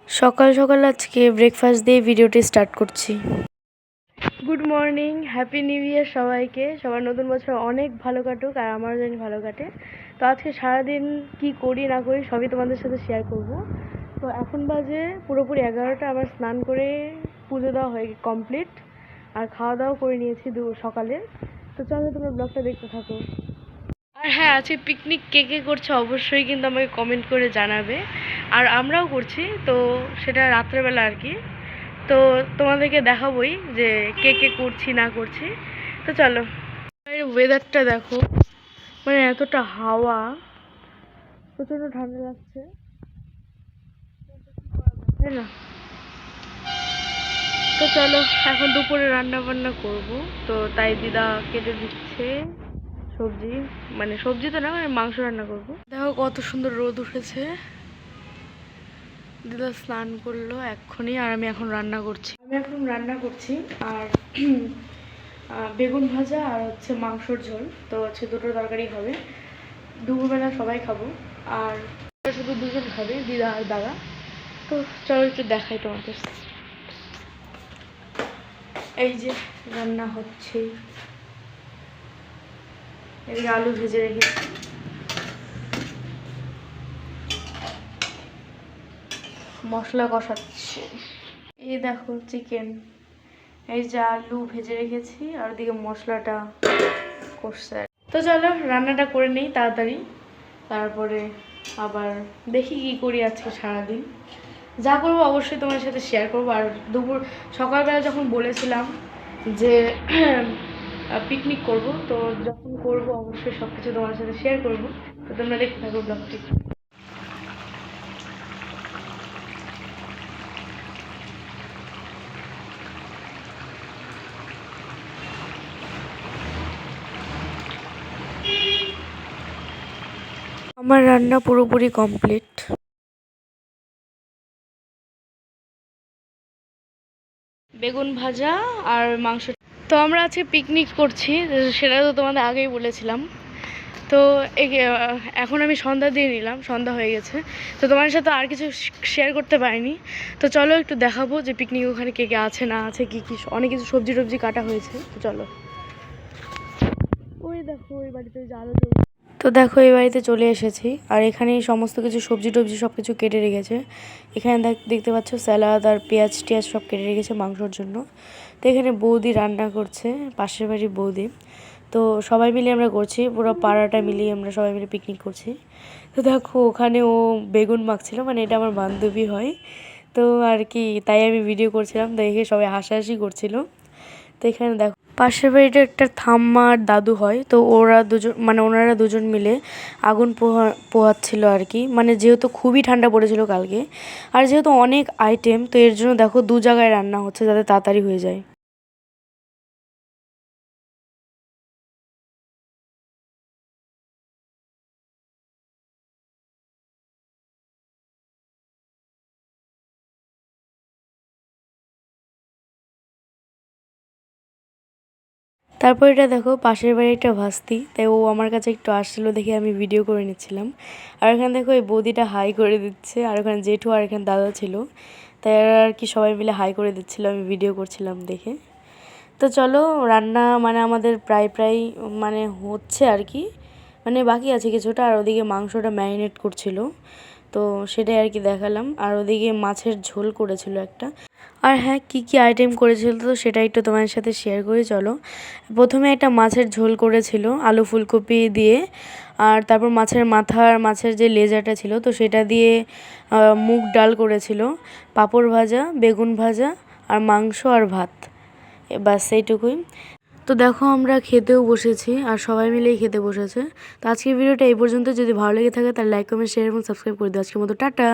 সকাল সকাল আজকে ব্রেকফাস্ট দিয়ে ভিডিওটি স্টার্ট করছি। Good morning, happy new year সবাইকে। সবার নতুন বছর অনেক ভালো কাটুক, আর আমারও যেন ভালো কাটে। তো আজকে সারাদিন কি করি না করি সবই তোমাদের সাথে শেয়ার করব। তো এখন বাজে পুরোপুরি 11টা। আমার স্নান করে পুজো দেওয়া হয়ে কমপ্লিট, আর খাওয়া দাওয়া করে নিয়েছি সকালে। তো চলো তোমরা ব্লগটা দেখতে থাকো। আর হ্যাঁ, আজকে পিকনিক কে কে করছে অবশ্যই কিন্তু আমাকে কমেন্ট করে জানাবে। আর আমরাও করছি, তো সেটা রাত্রেবেলা আর কি। তো তোমাদেরকে দেখাবোই যে কে কে করছি না করছি। তো চলো, ওয়েদারটা দেখো, মানে এতটা হাওয়া, প্রচণ্ড ঠান্ডা লাগছে, তাই না? তো চলো, এখন দুপুরে রান্না বান্না করব। তো তাই দিদা কেটে দিচ্ছে সবজি, মানে সবজি তো না, মানে মাংস রান্না করব। দেখো কত সুন্দর রোদ উঠেছে। দিদা স্নান করলো এক্ষুনি, আর আমি এখন রান্না করছি। আর বেগুন ভাজা আর হচ্ছে মাংসর ঝোল। তো হচ্ছে দুটো তরকারি হবে, দুপুরবেলা সবাই খাবো। আর শুধু দুজন খাবে, দিদা আর দাদা। তো চলো একটু দেখাই তোমাদের। এই যে রান্না হচ্ছে, এদিকে আলু ভেজে রেখেছি, মশলা কষাচ্ছে। এই দেখো চিকেন, এই যে আলু ভেজে রেখেছি, আর ওদিকে মশলাটা কষছে। তো চলো রান্নাটা করে নিই তাড়াতাড়ি, তারপরে আবার দেখি কি করি আজকে সারাদিন। যা করবো অবশ্যই তোমার সাথে শেয়ার করবো। আর সকালবেলা যখন বলেছিলাম যে পিকনিক করব, তো যখন করব অবশ্যই সব কিছু তোমার সাথে শেয়ার করবো। তো তোমরা দেখতে থাকো ব্লগটি। আমার রান্না পুরোপুরি কমপ্লিট। বেগুন ভাজা আর মাংস। তো আমরা আজকে পিকনিক করছি, সেটা তো তোমাদের আগেই বলেছিলাম। তো এখন আমি সন্ধ্যা দিয়ে নিলাম, সন্ধ্যা হয়ে গেছে। তো তোমার সাথে আর কিছু শেয়ার করতে পারিনি। তো চলো একটু দেখাবো যে পিকনিক ওখানে কে কে আছে না আছে, কি কি অনেক কিছু সবজি টবজি কাটা হয়েছে। তো চলো, ওই দেখো ওই বাড়িতে আলো জ্বলছে। তো দেখো এই বাড়িতে চলে এসেছি, আর এখানেই সমস্ত কিছু সবজি টবজি সব কিছু কেটে রেখেছে। এখানে দেখতে পাচ্ছ স্যালাড আর পেঁয়াজ টিয়াজ সব কেটে রেখেছে মাংসর জন্য। তো এখানে বৌদি রান্না করছে, পাশের বাড়ির বৌদি। তো সবাই মিলে আমরা করছি, পুরো পাড়াটা মিলিয়ে আমরা সবাই মিলে পিকনিক করছি। তো দেখো ওখানে ও বেগুন মাখছিল, মানে এটা আমার বান্ধবী হয়। তো আর কি, তাই আমি ভিডিও করছিলাম, দেখে সবাই হাসাহাসি করছিল। তো এখানে দেখো পাশের বাড়িটা একটা ঠাম্মা আর দাদু হয়। তো ওনারা দুজন মিলে আগুন পোহাচ্ছিল আর কি। মানে যেহেতু খুবই ঠান্ডা পড়েছিল কালকে, আর যেহেতু অনেক আইটেম, তো এর জন্য দেখো দু জায়গায় রান্না হচ্ছে যাতে তাড়াতাড়ি হয়ে যায়। তারপর এটা দেখো পাশের বাড়ির একটা ভাস্তি, তাই ও আমার কাছে একটু আসছিলো দেখে আমি ভিডিও করে নিচ্ছিলাম। আর এখানে দেখো এই বৌদিটা হাই করে দিচ্ছে, আর ওখানে জেঠু আর এখানে দাদা ছিল, তাই আর কি সবাই মিলে হাই করে দিচ্ছিলো, আমি ভিডিও করছিলাম দেখে। তো চলো রান্না মানে আমাদের প্রায় প্রায় মানে হচ্ছে আর কি, মানে বাকি আছে কিছুটা। আর ওদিকে মাংসটা ম্যারিনেট করছিল, তো সেটাই আর কি দেখালাম। আর ওদিকে মাছের ঝোল করেছিল একটা। আর হ্যাঁ, কি কি আইটেম করেছিল তো সেটা একটু তোমার সাথে শেয়ার করি চলো। প্রথমে একটা মাছের ঝোল করেছিল আলু ফুলকপি দিয়ে, আর তারপর মাছের মাথা আর মাছের যে লেজাটা ছিল তো সেটা দিয়ে মুগ ডাল করেছিল, পাঁপড় ভাজা, বেগুন ভাজা, আর মাংস আর ভাত, বাস এইটুকুই। তো দেখো আমরা খেতেও বসেছি, আর সবাই মিলেই খেতে বসেছে। তো আজকের ভিডিওটা এই পর্যন্ত। যদি ভালো লেগে থাকে তাহলে লাইক কমেন্ট শেয়ার এবং সাবস্ক্রাইব করে দিও। আজকের মতো টাটা।